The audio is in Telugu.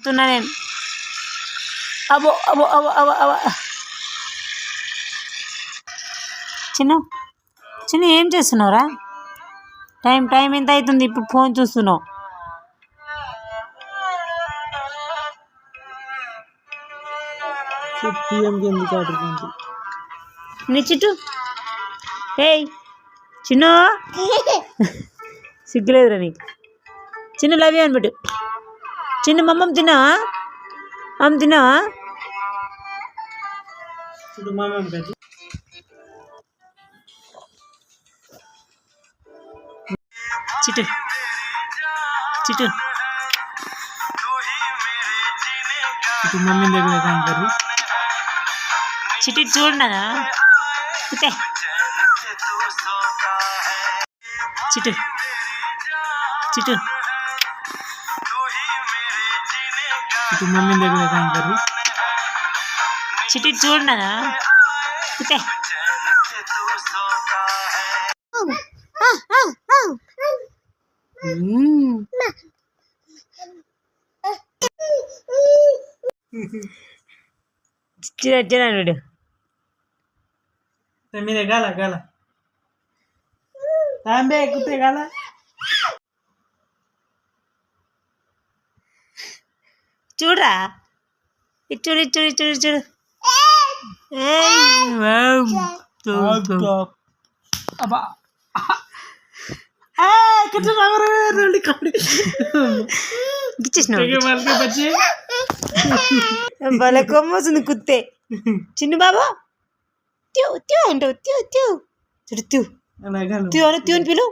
చెప్తున్నా నేను. అబో అబో అబో అబో అబో. చిన్న చిన్న ఏం చేస్తున్నావురా? టైం ఎంత అవుతుంది? ఇప్పుడు ఫోన్ చూస్తున్నావు. నీ చిట్టు ఏయ్ చిన్న సిగ్గులేదురా నీకు. చిన్న లవ్ యూ అనిపెట్టు. చిన్న మమ్మమ్మ తిన్నావా? అమ్మ తిన్నావా? చిట్టు చిట్టు మమ్మీ దగ్గర కనపడి చిట్టు చూడనా కుతే చిట్టు చిట్టు మమ్మీ దగ్గర కనపడి చిట్టు చూడనా కుతే చిన్నాడు మీద గాల గాల తాంబే ఎక్కుతే గాల చూడరా ఇచ్చుడు ఇచ్చుడు ఇచ్చుడు ఇచ్చుడు. అబ్బా భలే కొమ్మోసింది కుత్తే. చిన్న బాబా త్యూ త్యూ అంటావు. త్యూ త్యూ చూడు త్యూ త్యూ అని త్యూని పిలువు.